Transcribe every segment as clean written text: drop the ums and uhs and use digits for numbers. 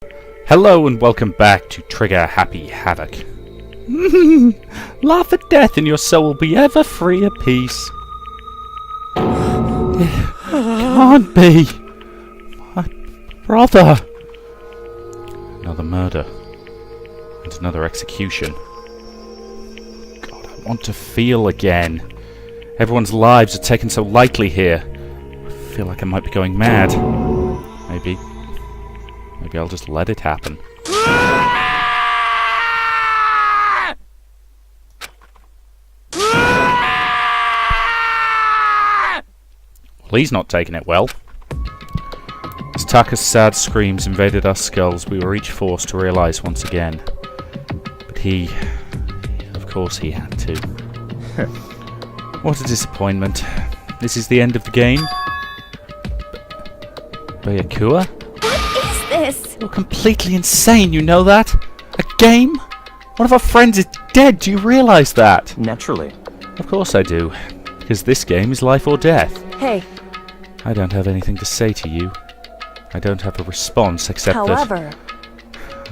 Hello and welcome back to Trigger Happy Havoc. Laugh at death and your soul will be ever free at peace. Can't be. My brother. Another murder. And another execution. God, I want to feel again. Everyone's lives are taken so lightly here. I feel like I might be going mad. Maybe I'll just let it happen. Well, he's not taking it well. As Taka's sad screams invaded our skulls, we were each forced to realise once again. But of course he had to. What a disappointment. This is the end of the game. Bayakua? This? You're completely insane, you know that? A game? One of our friends is dead, do you realise that? Naturally. Of course I do, because this game is life or death. Hey. I don't have anything to say to you. I don't have a response except However,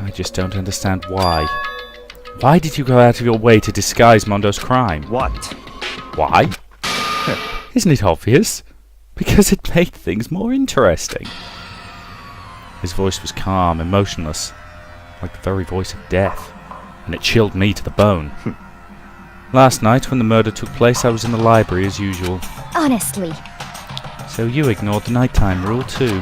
I just don't understand why. Why did you go out of your way to disguise Mondo's crime? What? Why? Isn't it obvious? Because it made things more interesting. His voice was calm, emotionless, like the very voice of death, and it chilled me to the bone. Last night, when the murder took place, I was in the library as usual. honestly, So you ignored the nighttime rule too.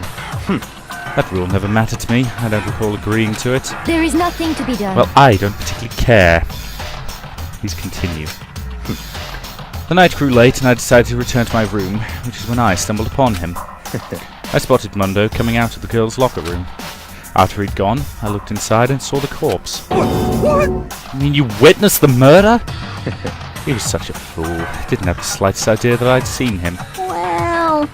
That rule never mattered to me. I don't recall agreeing to it. there is nothing to be done. Well, I don't particularly care. Please continue. The night grew late and I decided to return to my room, which is when I stumbled upon him. I spotted Mondo coming out of the girls' locker room. After he'd gone, I looked inside and saw the corpse. What? I mean, you witnessed the murder? He was such a fool. He didn't have the slightest idea that I'd seen him. Well,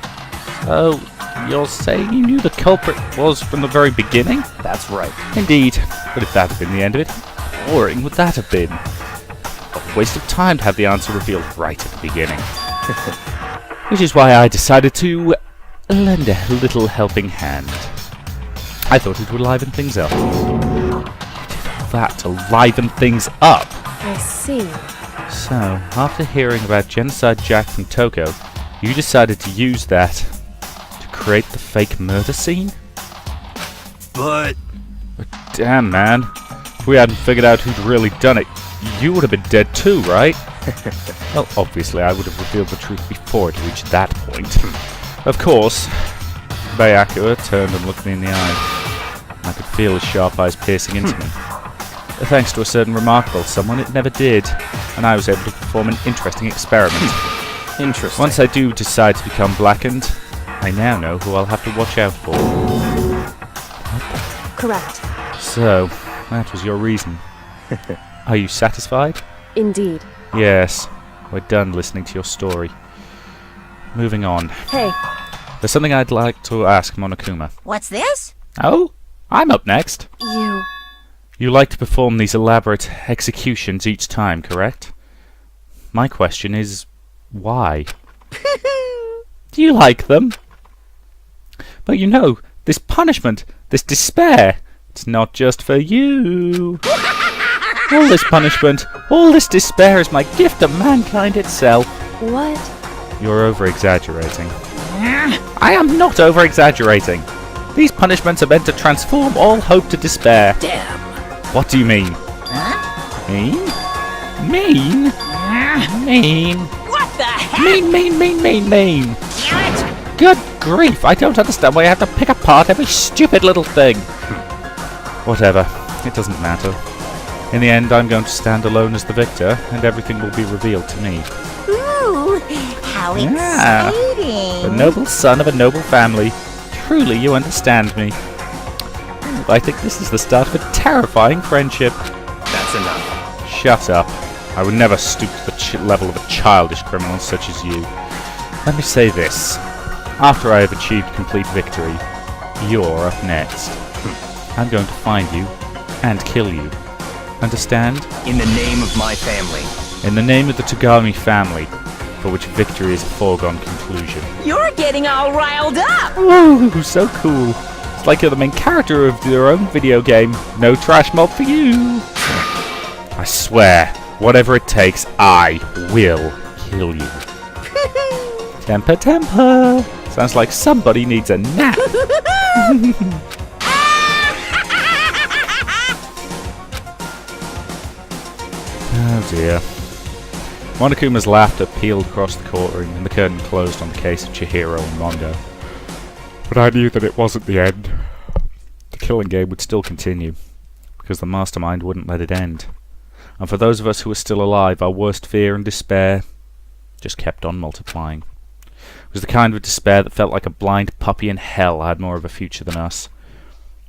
Oh, you're saying you knew the culprit was from the very beginning? That's right. Indeed. But if that had been the end of it, how boring would that have been? What a waste of time to have the answer revealed right at the beginning. Which is why I decided to lend a little helping hand. I thought it would liven things up. You did all that to liven things up. I see. So, after hearing about Genocide Jack from Toko, you decided to use that to create the fake murder scene? But Damn, man. If we hadn't figured out who'd really done it, you would have been dead too, right? Well, obviously I would have revealed the truth before it reached that point. Of course, Bayakua turned and looked me in the eye. I could feel his sharp eyes piercing into me. Thanks to a certain remarkable someone, it never did, and I was able to perform an interesting experiment. interesting. Once I do decide to become blackened, I now know who I'll have to watch out for. Correct. So, that was your reason. Are you satisfied? Indeed. Yes. We're done listening to your story. Moving on. Hey, There's something I'd like to ask Monokuma. What's this? Oh? I'm up next. you. You like to perform these elaborate executions each time, correct? My question is, why? Do you like them? But you know, this punishment, this despair, it's not just for you. All this punishment, all this despair is my gift to mankind itself. What? You're over-exaggerating. I am not over-exaggerating. These punishments are meant to transform all hope to despair. Damn. What do you mean? Huh? Mean? Mean? Mean? What the heck? Mean. Damn it! Good grief, I don't understand why I have to pick apart every stupid little thing. Whatever, it doesn't matter. In the end, I'm going to stand alone as the victor, and everything will be revealed to me. Ooh, how Yeah. exciting! The noble son of a noble family. Truly, you understand me. Ooh, I think this is the start of a terrifying friendship. That's enough. Shut up. I would never stoop to the level of a childish criminal such as you. Let me say this. After I have achieved complete victory, you're up next. I'm going to find you and kill you. Understand? In the name of my family. In the name of the Togami family, for which victory is a foregone conclusion. You're getting all riled up! Ooh, so cool. It's like you're the main character of your own video game. No trash mob for you. I swear, whatever it takes, I will kill you. Temper, temper. Sounds like somebody needs a nap. Oh dear. Monokuma's laughter peeled across the courtroom and the curtain closed on the case of Chihiro and Mondo. But I knew that it wasn't the end. The killing game would still continue, because the mastermind wouldn't let it end. And for those of us who were still alive, our worst fear and despair just kept on multiplying. It was the kind of despair that felt like a blind puppy in hell had more of a future than us.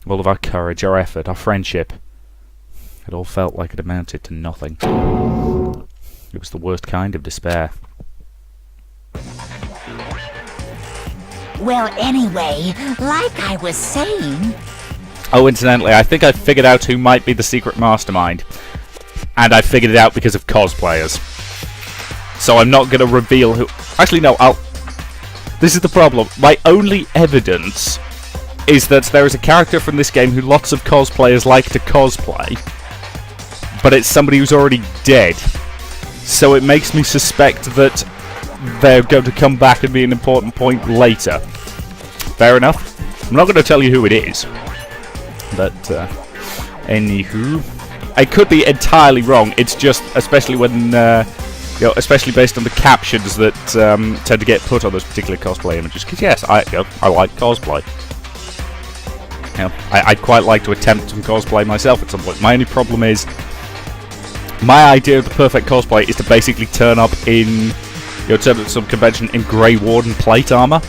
All of our courage, our effort, our friendship, it all felt like it amounted to nothing. It was the worst kind of despair. Well, anyway, like I was saying... Oh, incidentally, I think I figured out who might be the secret mastermind. And I figured it out because of cosplayers. So I'm not going to reveal who... Actually, no, This is the problem. My only evidence is that there is a character from this game who lots of cosplayers like to cosplay. But it's somebody who's already dead. So it makes me suspect that they're going to come back and be an important point later. Fair enough. I'm not going to tell you who it is. But, anywho... I could be entirely wrong. It's just, especially when, especially based on the captions that tend to get put on those particular cosplay images. Because yes, I like cosplay. I'd quite like to attempt some cosplay myself at some point. My only problem is, my idea of the perfect cosplay is to basically turn up in, turn up at some convention in Grey Warden plate armor,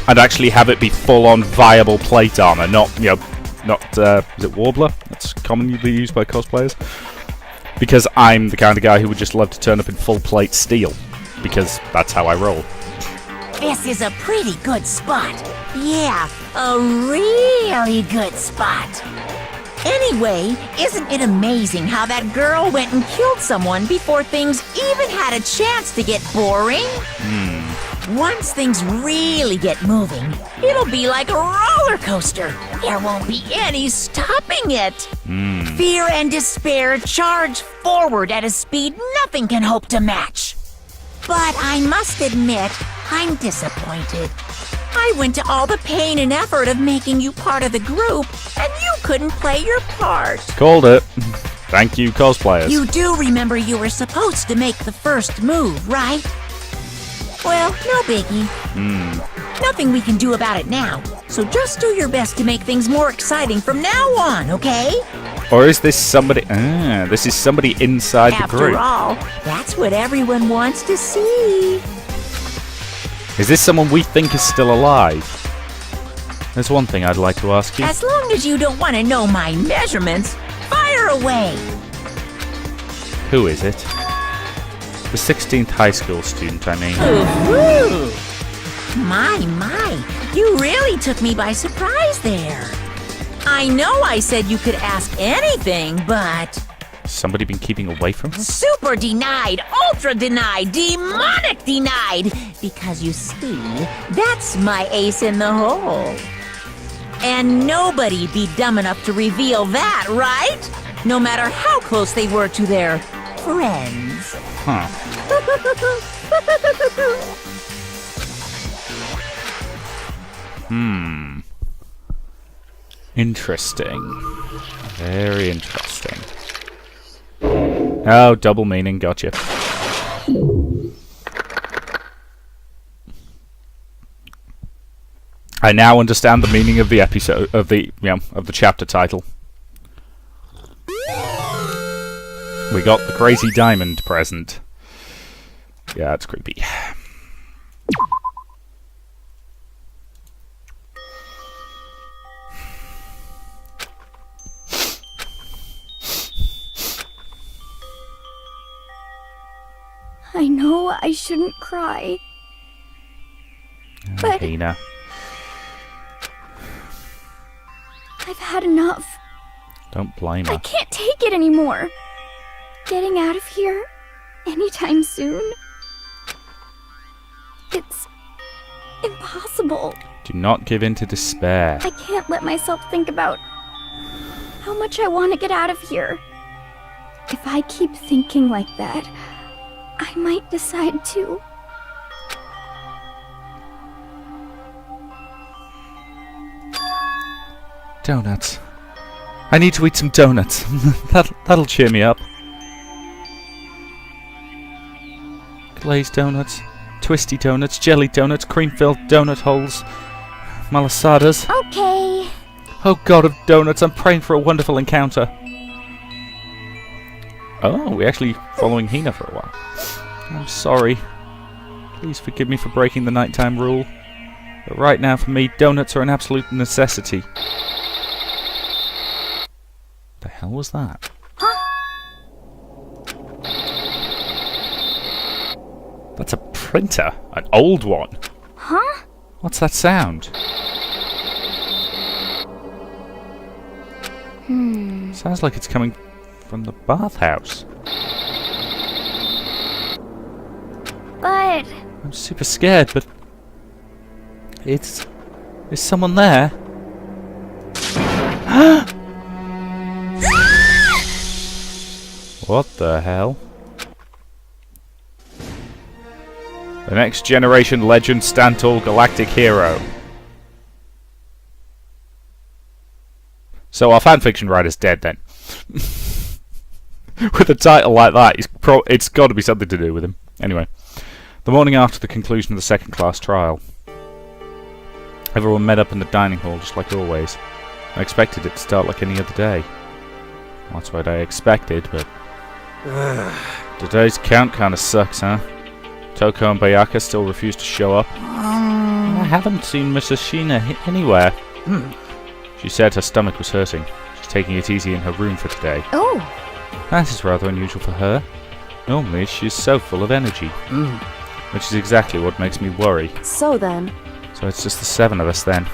and actually have it be full-on viable plate armor, not, is it Warbler? That's commonly used by cosplayers. Because I'm the kind of guy who would just love to turn up in full plate steel. Because that's how I roll. This is a pretty good spot. Yeah, a really good spot. Anyway, isn't it amazing how that girl went and killed someone before things even had a chance to get boring? Once things really get moving, it'll be like a roller coaster. There won't be any stopping it. Fear and despair charge forward at a speed nothing can hope to match. But I must admit, I'm disappointed. I went to all the pain and effort of making you part of the group, and you couldn't play your part. Called it. Thank you, cosplayers. You do remember you were supposed to make the first move, right? Well, no biggie. Nothing we can do about it now. So just do your best to make things more exciting from now on, okay? Or is this somebody... this is somebody inside the group. After all, that's what everyone wants to see. Is this someone we think is still alive? There's one thing I'd like to ask you. As long as you don't want to know my measurements, fire away. Who is it? The 16th high school student, I mean. Ooh. My, you really took me by surprise there. I know I said you could ask anything, but... Somebody been keeping away from her? Super denied, ultra denied, demonic denied. Because you see, that's my ace in the hole. And nobody'd be dumb enough to reveal that, right? No matter how close they were to their friends. Huh. Interesting. Very interesting. Oh, double meaning, gotcha. I now understand the meaning of the episode, of the chapter title. We got the crazy diamond present. Yeah, that's creepy. I know I shouldn't cry. But Hina. I've had enough. Don't blame her. I can't take it anymore. Getting out of here anytime soon. It's impossible. Do not give in to despair. I can't let myself think about how much I want to get out of here. If I keep thinking like that, I might decide to. Donuts. I need to eat some donuts. That'll cheer me up. Glazed donuts, twisty donuts, jelly donuts, cream-filled donut holes, malasadas. Okay. Oh god of donuts, I'm praying for a wonderful encounter. Oh, we're actually following Hina for a while. I'm sorry. Please forgive me for breaking the nighttime rule. But right now, for me, donuts are an absolute necessity. The hell was that? That's a printer. An old one. Huh? What's that sound? Sounds like it's coming from the bathhouse. But I'm super scared, but... Is someone there? What the hell? The next generation legend, stand tall galactic hero. So our fanfiction writer's dead then. With a title like that, it's got to be something to do with him. Anyway, the morning after the conclusion of the second class trial, everyone met up in the dining hall just like always. I expected it to start like any other day. Well, that's what I expected, but... Today's count kinda sucks, huh? Toko and Bayaka still refuse to show up. I haven't seen Mrs. Sheena anywhere. She said her stomach was hurting. She's taking it easy in her room for today. oh, That is rather unusual for her. Normally, she's so full of energy. Which is exactly what makes me worry. So then, So it's just the 7 of us then.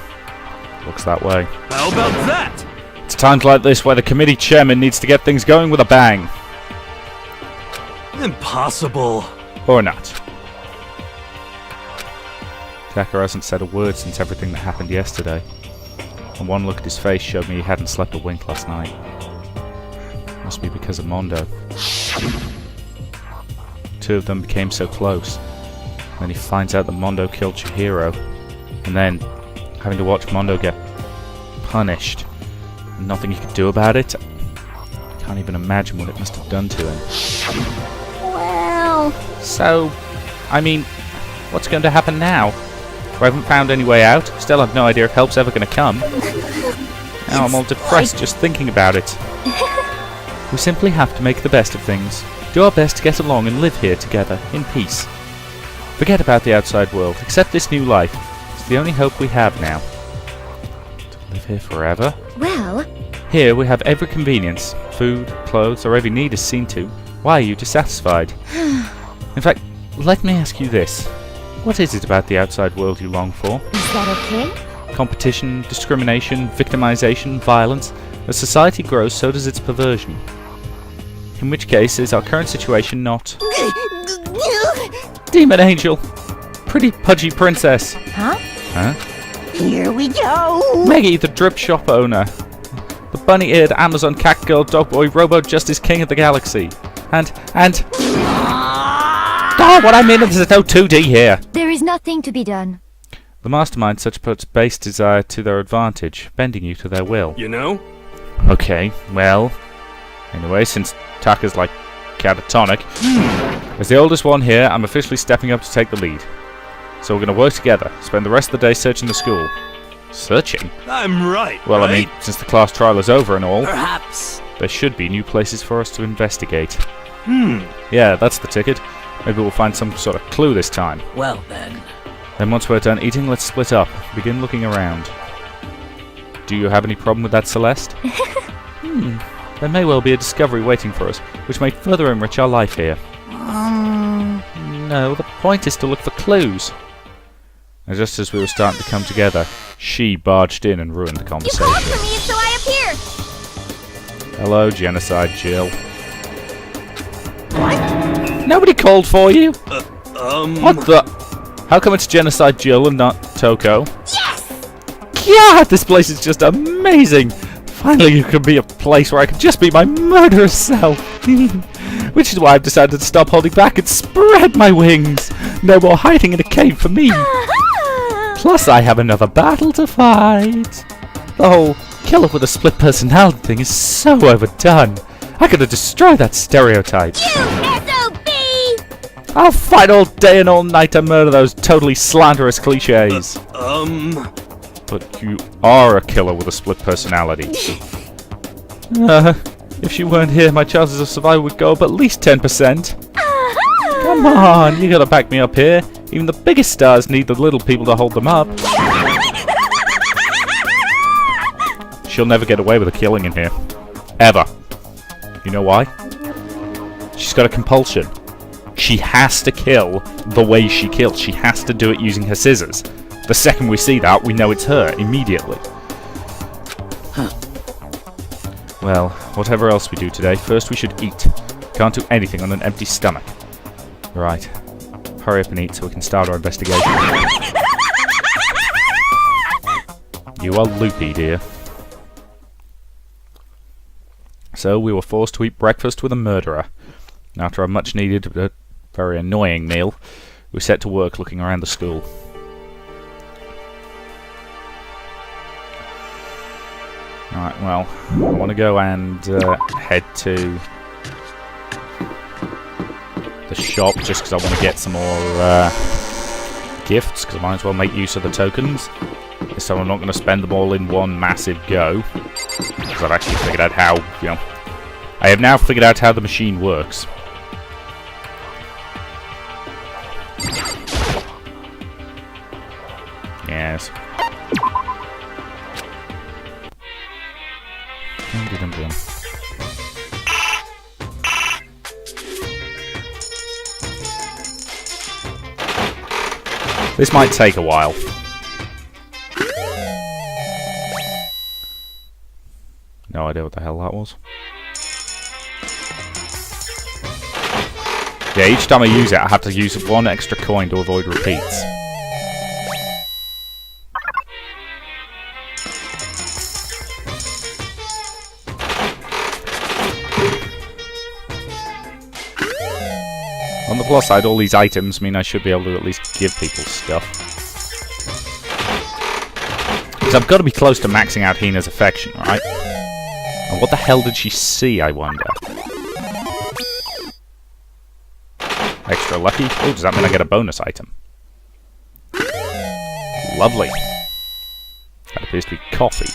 Looks that way. How about that? It's times like this where the committee chairman needs to get things going with a bang. Impossible. Or not. Taka hasn't said a word since everything that happened yesterday. And one look at his face showed me he hadn't slept a wink last night. Must be because of Mondo. Two of them became so close. And then he finds out that Mondo killed Chihiro. And then, having to watch Mondo get punished. And nothing he could do about it. I can't even imagine what it must have done to him. well, So, I mean, what's going to happen now? We haven't found any way out. Still have no idea if help's ever going to come. Now I'm all depressed just thinking about it. We simply have to make the best of things. Do our best to get along and live here together, in peace. Forget about the outside world. Accept this new life. It's the only hope we have now. To live here forever? well, Here we have every convenience. Food, clothes, or every need is seen to. Why are you dissatisfied? In fact, let me ask you this. What is it about the outside world you long for? is that okay? Competition, discrimination, victimization, violence. As society grows, so does its perversion. In which case, is our current situation not... Demon Angel! Pretty pudgy princess! Huh? Huh? Here we go. Meggy, the drip shop owner. The bunny-eared Amazon cat girl dog boy Robo Justice King of the Galaxy. And... Oh, what I mean is there's no 2D here! There is nothing to be done. The mastermind such puts base desire to their advantage, bending you to their will. You know? Okay, well... Anyway, since Taka's like catatonic, as the oldest one here, I'm officially stepping up to take the lead. So we're going to work together, spend the rest of the day searching the school. Searching? I'm right. Well, right? I mean, since the class trial is over and all, Perhaps. there should be new places for us to investigate. Yeah, that's the ticket. Maybe we'll find some sort of clue this time. Well then. Then once we're done eating, let's split up. Begin looking around. Do you have any problem with that, Celeste? There may well be a discovery waiting for us, which may further enrich our life here. No, the point is to look for clues. And just as we were starting to come together, she barged in and ruined the You conversation. called for me, so I appeared. Hello, Genocide Jill. What? Nobody called for you? What the? How come it's Genocide Jill and not Toko? Yes! God, this place is just amazing! Finally, you can be a place where I can just be my murderous self. Which is why I've decided to stop holding back and spread my wings. No more hiding in a cave for me. Plus, I have another battle to fight. The whole killer with a split personality thing is so overdone. I gotta destroy that stereotype. You SOB! I'll fight all day and all night to murder those totally slanderous cliches. But you are a killer with a split personality. If she weren't here, my chances of survival would go up at least 10%. Come on, you gotta back me up here. Even the biggest stars need the little people to hold them up. She'll never get away with a killing in here. Ever. You know why? She's got a compulsion. She has to kill the way she kills. She has to do it using her scissors. The second we see that, we know it's her immediately. Well, whatever else we do today, first we should eat. Can't do anything on an empty stomach. Right. Hurry up and eat so we can start our investigation. You are loopy, dear. So we were forced to eat breakfast with a murderer. After a much-needed but very annoying meal, we set to work looking around the school. Alright, well, I want to go and head to the shop just because I want to get some more gifts, because I might as well make use of the tokens. This time I'm not going to spend them all in one massive go, because I've actually figured out how, I have now figured out how the machine works. Yes. This might take a while. No idea what the hell that was. Yeah, each time I use it, I have to use one extra coin to avoid repeats. On the plus side, all these items mean I should be able to at least give people stuff. Because I've got to be close to maxing out Hina's affection, right? And what the hell did she see, I wonder? Extra lucky? Oh, does that mean I get a bonus item? Lovely. That appears to be coffee.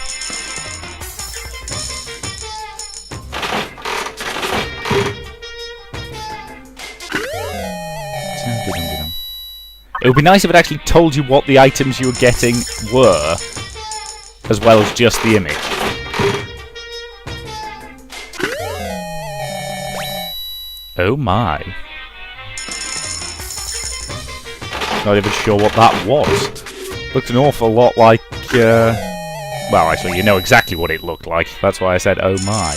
It would be nice if it actually told you what the items you were getting were, as well as just the image. Oh my. Not even sure what that was. Looked an awful lot like, well, actually, you know exactly what it looked like. That's why I said, oh my.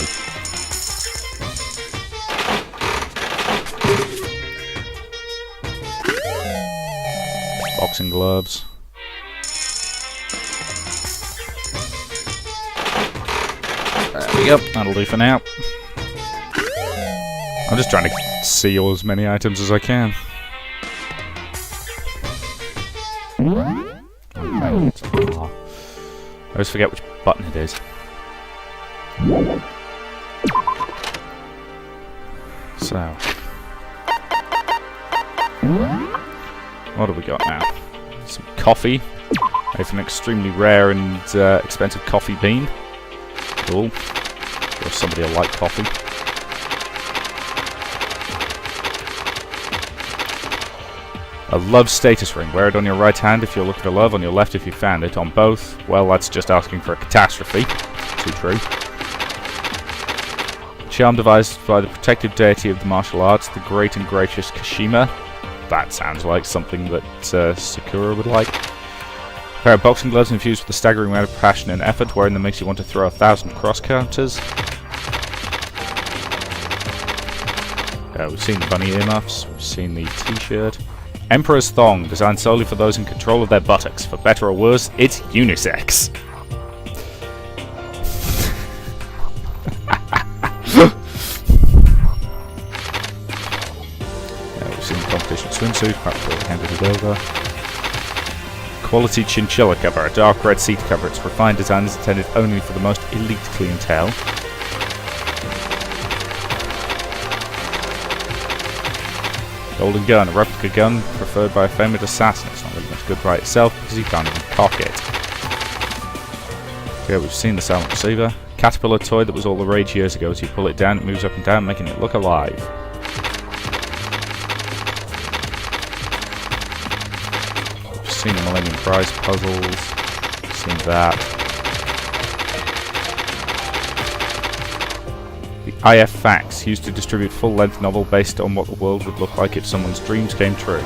Boxing gloves. There we go. That'll do for now. I'm just trying to seal as many items as I can. I always forget which button it is. So. What have we got now? Some coffee. It's an extremely rare and expensive coffee bean. Cool. Or somebody will like coffee. A love status ring. Wear it on your right hand if you're looking for love, on your left if you found it. On both, well, that's just asking for a catastrophe. Too true. Charm devised by the protective deity of the martial arts, the great and gracious Kashima. That sounds like something that Sakura would like. A pair of boxing gloves infused with a staggering amount of passion and effort. Wearing them makes you want to throw 1,000 cross counters. We've seen the bunny earmuffs. We've seen the t-shirt. Emperor's thong, designed solely for those in control of their buttocks. For better or worse, it's unisex. We've seen the competition swimsuit, practically handed it over. Quality chinchilla cover, a dark red seat cover. Its refined design is intended only for the most elite clientele. Golden gun, a replica gun preferred by a famed assassin. It's not really much good by itself because you can't even cock it. Okay, we've seen the silent receiver. Caterpillar toy that was all the rage years ago. As you pull it down, it moves up and down, making it look alive. We've seen the Millennium Prize puzzles. Seen that. The IF Facts, used to distribute full-length novel based on what the world would look like if someone's dreams came true.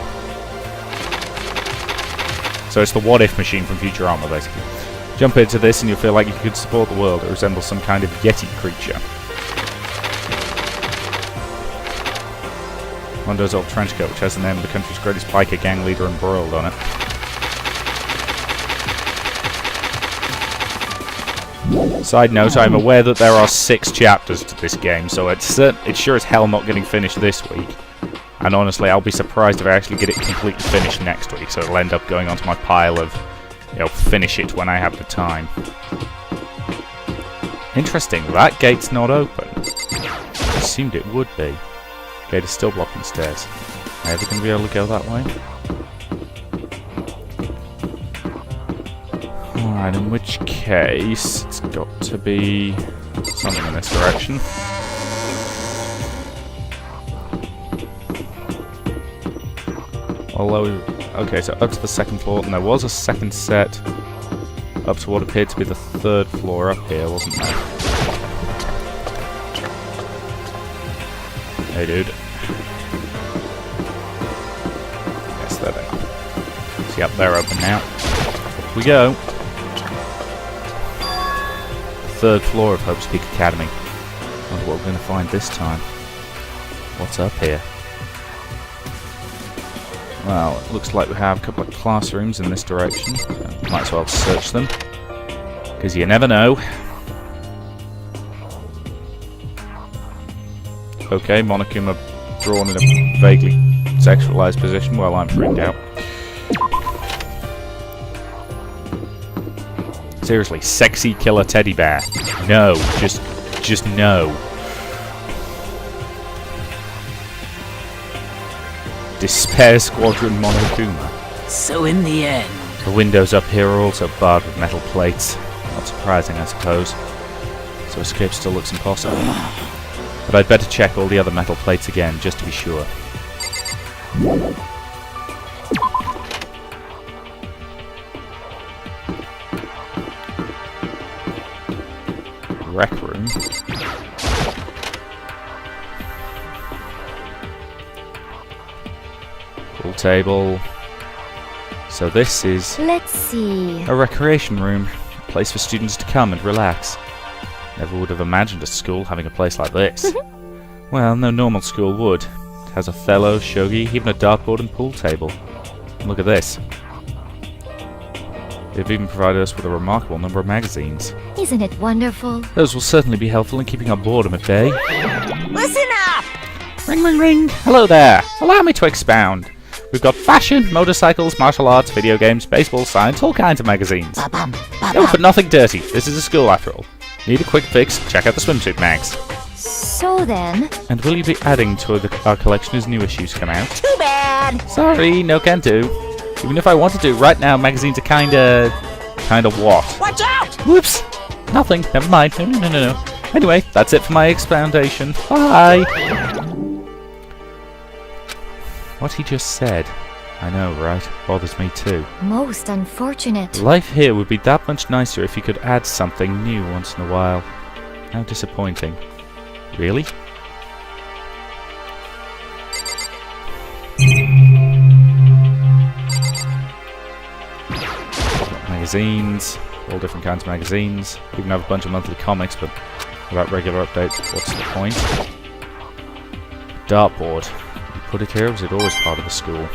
So it's the what-if machine from Futurama, basically. Jump into this and you'll feel like you could support the world. It resembles some kind of Yeti creature. Mondo's old trench coat, which has the name of the country's greatest biker gang leader embroiled on it. Side note, I'm aware that there are 6 chapters to this game, so it's sure as hell not getting finished this week. And honestly, I'll be surprised if I actually get it completely finished next week, so it'll end up going onto my pile of, finish it when I have the time. Interesting, that gate's not open. I assumed it would be. Gate is still blocking the stairs. Am I ever going to be able to go that way? Alright, in which case, it's got to be something in this direction. Although, okay, so up to the 2nd floor, and there was a second set up to what appeared to be the 3rd floor up here, wasn't there? Hey, dude. Yes, they're there. So, yep, they're open now. Up we go. 3rd floor of Hope's Peak Academy. Wonder what we're going to find this time. What's up here? Well, it looks like we have a couple of classrooms in this direction. So might as well search them. Because you never know. Okay, Monokuma drawn in a vaguely sexualized position while I'm freaked out. Seriously, sexy killer teddy bear. No, just no. Despair Squadron Monokuma. So in the end... The windows up here are also barred with metal plates. Not surprising, I suppose. So escape still looks impossible. But I'd better check all the other metal plates again, just to be sure. Rec room. Pool table. So this is... Let's see... a recreation room. A place for students to come and relax. Never would have imagined a school having a place like this. Well, no normal school would. It has Othello, shogi, even a dartboard and pool table. And look at this. They've even provided us with a remarkable number of magazines. Isn't it wonderful? Those will certainly be helpful in keeping our boredom at bay. Listen up! Ring, ring, ring! Hello there! Allow me to expound. We've got fashion, motorcycles, martial arts, video games, baseball, science, all kinds of magazines. No, but nothing dirty. This is a school after all. Need a quick fix? Check out the swimsuit mags. So then... And will you be adding to our collection as new issues come out? Too bad! Sorry, no can do. Even if I wanted to, right now magazines are kinda what? Watch out! Whoops! Nothing, never mind. No. Anyway, that's it for my expoundation. Bye! What he just said. I know, right? Bothers me too. Most unfortunate. Life here would be that much nicer if you could add something new once in a while. How disappointing. Really? Magazines, all different kinds of magazines. Even have a bunch of monthly comics, but without regular updates, what's the point? Dartboard. You put it here, or was it always part of the school?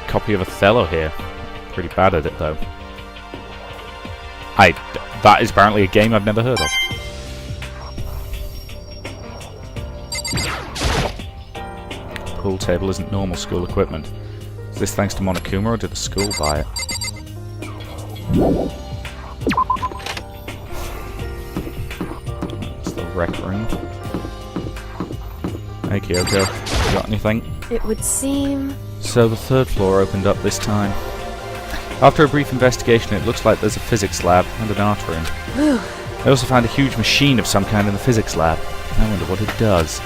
Copy of Othello here. Pretty bad at it, though. That is apparently a game I've never heard of. Pool table isn't normal school equipment. Is this thanks to Monokuma, or did the school buy it? It's the rec room. Hey Kyoko, you got anything? It would seem... So the third floor opened up this time. After a brief investigation, it looks like there's a physics lab and an art room. I also found a huge machine of some kind in the physics lab. I wonder what it does.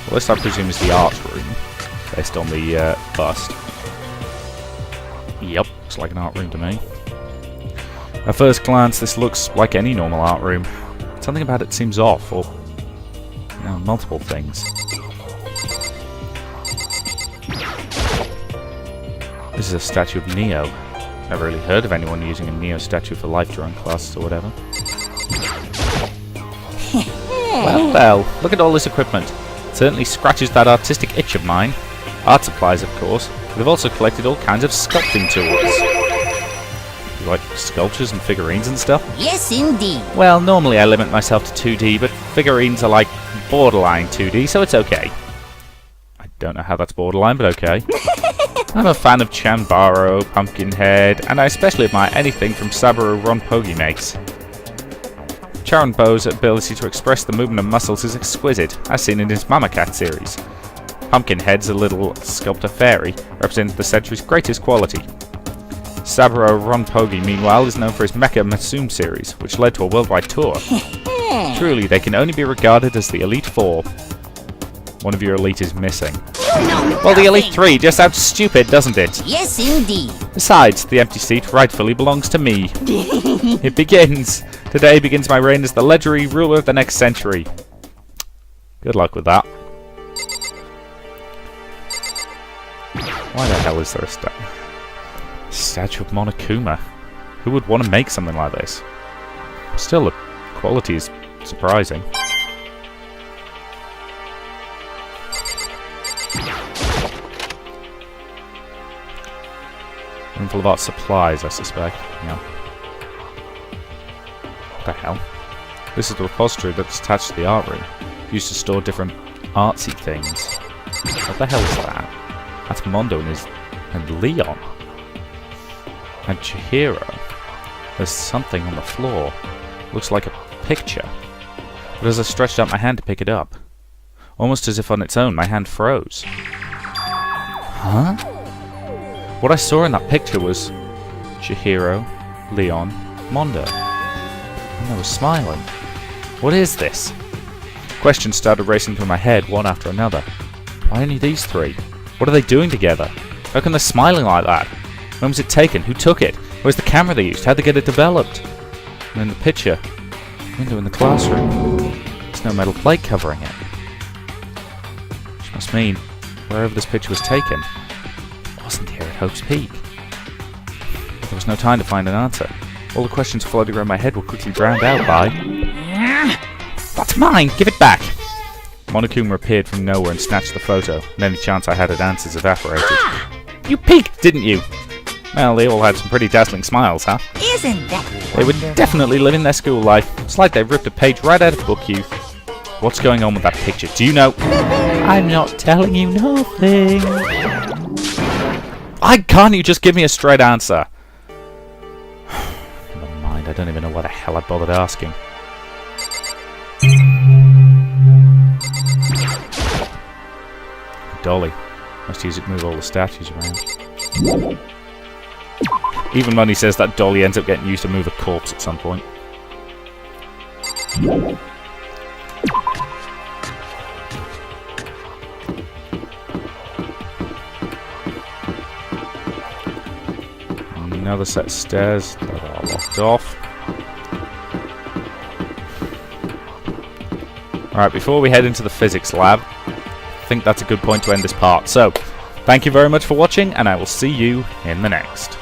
Well, this I presume is the art room, based on the bust. Yep, looks like an art room to me. At first glance, this looks like any normal art room. Something about it seems off, or multiple things. This is a statue of Neo. Never really heard of anyone using a Neo statue for life drawing classes or whatever. Well, look at all this equipment. It certainly scratches that artistic itch of mine. Art supplies, of course, but I've also collected all kinds of sculpting tools. You like sculptures and figurines and stuff? Yes, indeed. Well, normally I limit myself to 2D, but figurines are like borderline 2D, so it's okay. I don't know how that's borderline, but okay. I'm a fan of Chanbaro, Pumpkinhead, and I especially admire anything from Saburo Ronpogi makes. Charanbo's ability to express the movement of muscles is exquisite, as seen in his Mamacat series. Pumpkinhead's a little sculptor fairy, represents the century's greatest quality. Saburo Ronpogi, meanwhile, is known for his Mecha Masoom series, which led to a worldwide tour. Truly, they can only be regarded as the Elite Four. One of your Elite is missing. No, Well, the Elite Three just sounds stupid, doesn't it? Yes, indeed. Besides, the empty seat rightfully belongs to me. It begins. Today begins my reign as the legendary ruler of the next century. Good luck with that. Why the hell is there a statue of Monokuma? Who would want to make something like this? Still, the quality is surprising. Room full of art supplies, I suspect. Yeah. What the hell? This is the repository that's attached to the art room. Used to store different artsy things. What the hell is that? That's Mondo and Leon. And Chihiro. There's something on the floor. Looks like a picture. But as I stretched out my hand to pick it up, almost as if on its own, my hand froze. Huh? What I saw in that picture was Chihiro, Leon, Mondo. And they were smiling. What is this? Questions started racing through my head, one after another. Why only these three? What are they doing together? How come they're smiling like that? When was it taken? Who took it? Where's the camera they used? How'd they get it developed? And in the picture, window in the classroom. There's no metal plate covering it. Which must mean, wherever this picture was taken, it wasn't here at Hope's Peak. There was no time to find an answer. All the questions floating around my head were quickly drowned out by... That's mine! Give it back! Monokuma appeared from nowhere and snatched the photo, and any chance I had at answers evaporated. You peeked, didn't you? Well, they all had some pretty dazzling smiles, huh? Isn't that They were definitely living their school life. It's like they ripped a page right out of Book Youth. What's going on with that picture? Do you know? I'm not telling you nothing. Can't you just give me a straight answer? Never mind, I don't even know why the hell I bothered asking. Dolly. Must use it to move all the statues around. Even when he says that, Dolly ends up getting used to move a corpse at some point. Another set of stairs that are locked off. Alright, before we head into the physics lab, I think that's a good point to end this part. So, thank you very much for watching, and I will see you in the next.